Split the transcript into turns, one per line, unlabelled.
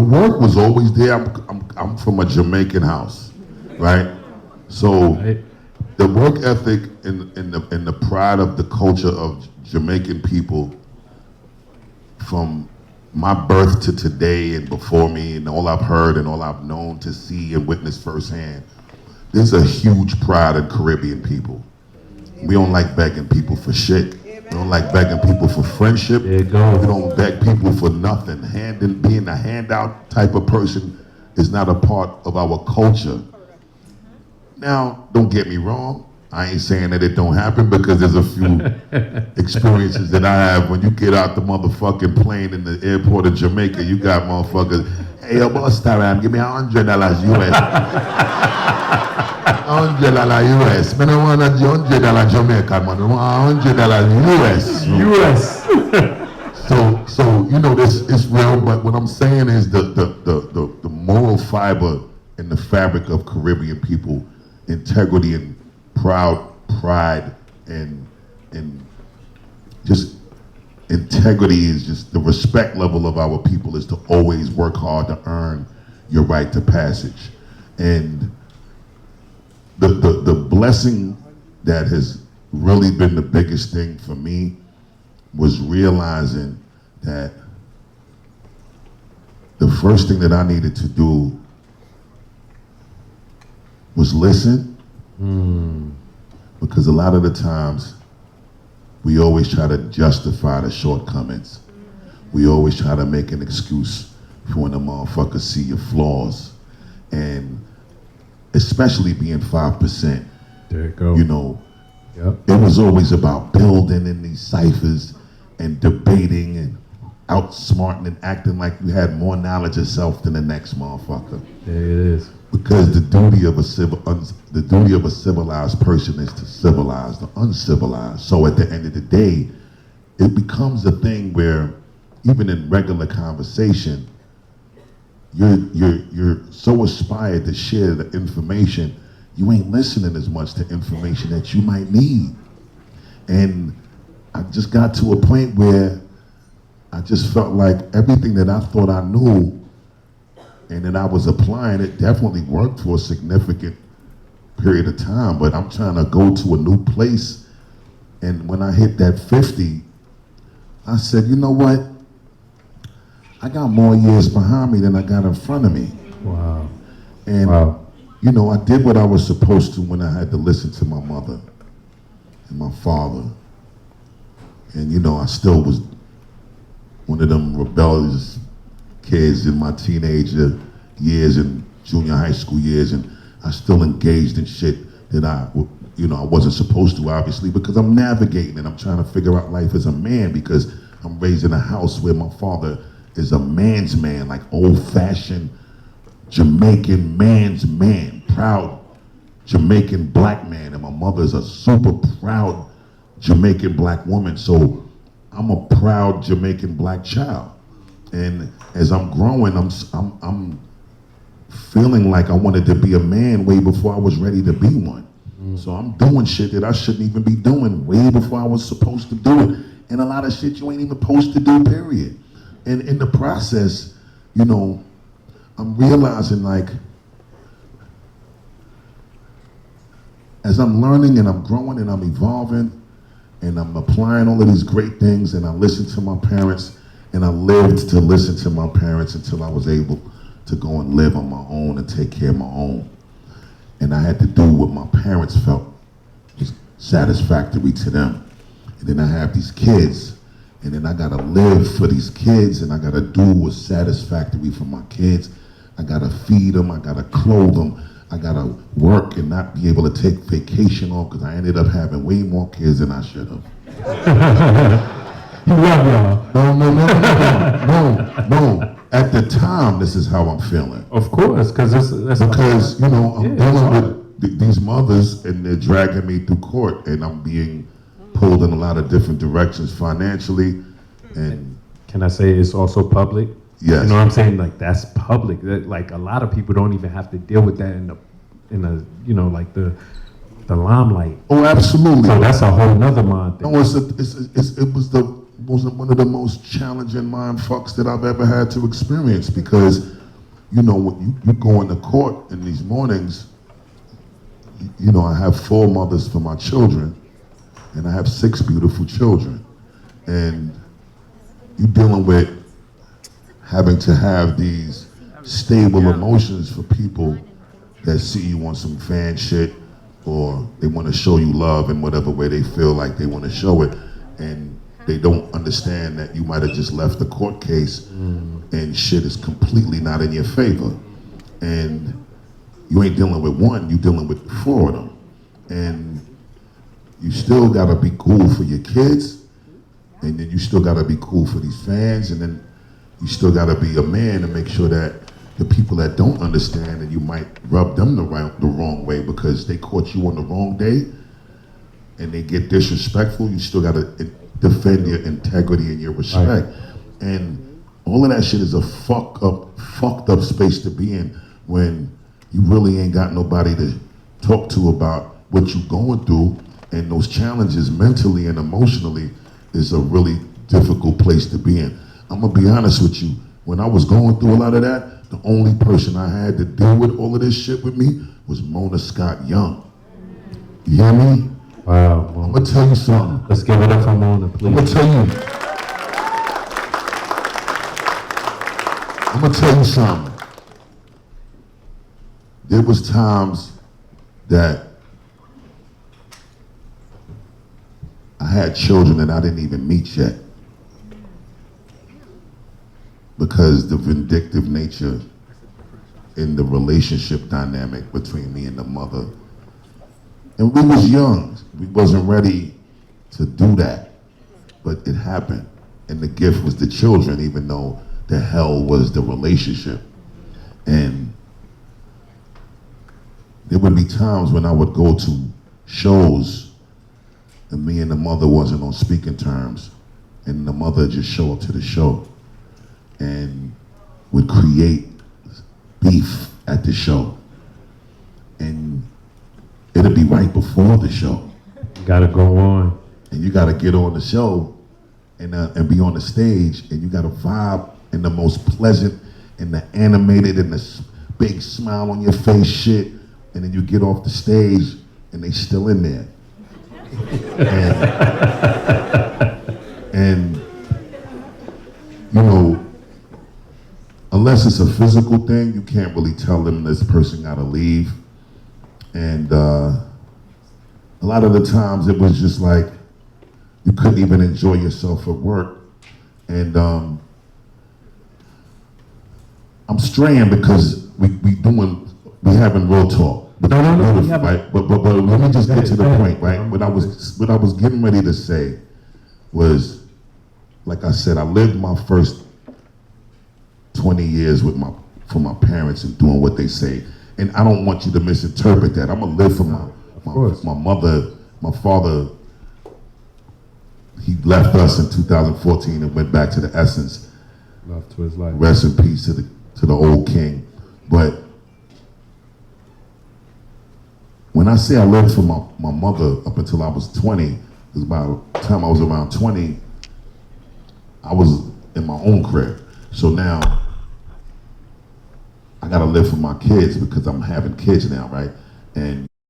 work was always there. I'm from a Jamaican house, right? So the work ethic and the pride of the culture of Jamaican people, from my birth to today and before me, and all I've heard and all I've known to see and witness firsthand, there's a huge pride in Caribbean people. We don't like begging people for shit. We don't like begging people for friendship. We don't beg people for nothing. Being a handout type of person is not a part of our culture. Now, don't get me wrong. I ain't saying that it don't happen, because there's a few experiences that I have. When you get out the motherfucking plane in the airport of Jamaica, you got motherfuckers, hey, yo, Busta, man, give me $100 US. $100 US. Man, I want $100 Jamaica, man. I want $100 US. So you know, this is real, but what I'm saying is the moral fiber in the fabric of Caribbean people, integrity and pride and just integrity is just the respect level of our people is to always work hard to earn your right to passage. And the blessing that has really been the biggest thing for me was realizing that the first thing that I needed to do was listen. Because a lot of the times we always try to justify the shortcomings. We always try to make an excuse for when the motherfuckers see your flaws. And especially being 5%.
There you go.
You know, it was always about building in these ciphers and debating and outsmarting and acting like you had more knowledge of self than the next motherfucker.
There it is.
Because the duty of a civilized person is to civilize the uncivilized. So at the end of the day, it becomes a thing where even in regular conversation, you're so inspired to share the information, you ain't listening as much to information that you might need. And I just got to a point where I just felt like everything that I thought I knew and then I was applying it, definitely worked for a significant period of time, but I'm trying to go to a new place. And when I hit that 50, I said, you know what? I got more years behind me than I got in front of me.
Wow.
And, you know, I did what I was supposed to when I had to listen to my mother and my father. And, you know, I still was one of them rebellious kids in my teenager years and junior high school years, and I still engaged in shit that I wasn't supposed to, obviously, because I'm navigating and I'm trying to figure out life as a man, because I'm raised in a house where my father is a man's man, like old-fashioned Jamaican man's man, proud Jamaican black man, and my mother's a super proud Jamaican black woman, so I'm a proud Jamaican black child. And as I'm growing, I'm feeling like I wanted to be a man way before I was ready to be one. So I'm doing shit that I shouldn't even be doing way before I was supposed to do it. And a lot of shit you ain't even supposed to do, period. And in the process, you know, I'm realizing, like, as I'm learning and I'm growing and I'm evolving and I'm applying all of these great things, and I listen to my parents, and I lived to listen to my parents until I was able to go and live on my own and take care of my own. And I had to do what my parents felt was satisfactory to them. And then I have these kids, and then I gotta live for these kids, and I gotta do what's satisfactory for my kids. I gotta feed them, I gotta clothe them, I gotta work and not be able to take vacation off, because I ended up having way more kids than I should have.
You love y'all.
No. At the time, this is how I'm feeling.
Of course, because
you know, I'm dealing with these mothers, and they're dragging me through court, and I'm being pulled in a lot of different directions financially. And
can I say it's also public?
Yes.
You know what I'm saying? Like, that's public. Like, a lot of people don't even have to deal with that in a you know, like the limelight.
Oh, absolutely.
So that's a whole nother mind thing.
No, it was one of the most challenging mind fucks that I've ever had to experience, because you know, when you go into court in these mornings, you know, I have 4 mothers for my children, and I have 6 beautiful children. And you're dealing with having to have these stable emotions for people that see you on some fan shit, or they want to show you love in whatever way they feel like they want to show it, and they don't understand that you might have just left the court case and shit is completely not in your favor. And you ain't dealing with one, you're dealing with 4 of them. And you still gotta be cool for your kids, and then you still gotta be cool for these fans, and then you still gotta be a man to make sure that the people that don't understand, and you might rub them the wrong way because they caught you on the wrong day and they get disrespectful, you still gotta defend your integrity and your respect. Right. And all of that shit is a fucked up space to be in when you really ain't got nobody to talk to about what you're going through, and those challenges mentally and emotionally is a really difficult place to be in. I'm gonna be honest with you, when I was going through a lot of that, the only person I had to deal with all of this shit with me was Mona Scott Young. You hear me?
Wow.
I'm gonna tell you something.
Let's give it up for Mona, please.
I'm gonna tell you something. There was times that I had children that I didn't even meet yet, because the vindictive nature in the relationship dynamic between me and the mother. And we was young, we wasn't ready to do that, but it happened. And the gift was the children, even though the hell was the relationship. And there would be times when I would go to shows and me and the mother wasn't on speaking terms, and the mother would just show up to the show and would create beef at the show. And it'll be right before the show.
You gotta go on.
And you gotta get on the show and be on the stage, and you gotta vibe in the most pleasant and the animated and the big smile on your face shit, and then you get off the stage and they still in there. and you know, unless it's a physical thing, you can't really tell them this person gotta leave. And a lot of the times it was just like, you couldn't even enjoy yourself at work. And I'm straying because we having real talk. But, right? But let me just get to the point, right? What I was getting ready to say was, like I said, I lived my first 20 years for my parents and doing what they say. And I don't want you to misinterpret that. I'm gonna live for my mother, my father. He left us in 2014 and went back to the essence.
Love to his life.
Rest in peace to the old king. But when I say I lived for my mother up until I was 20, because by the time I was around 20, I was in my own crib. So now I gotta live for my kids because I'm having kids now, right? And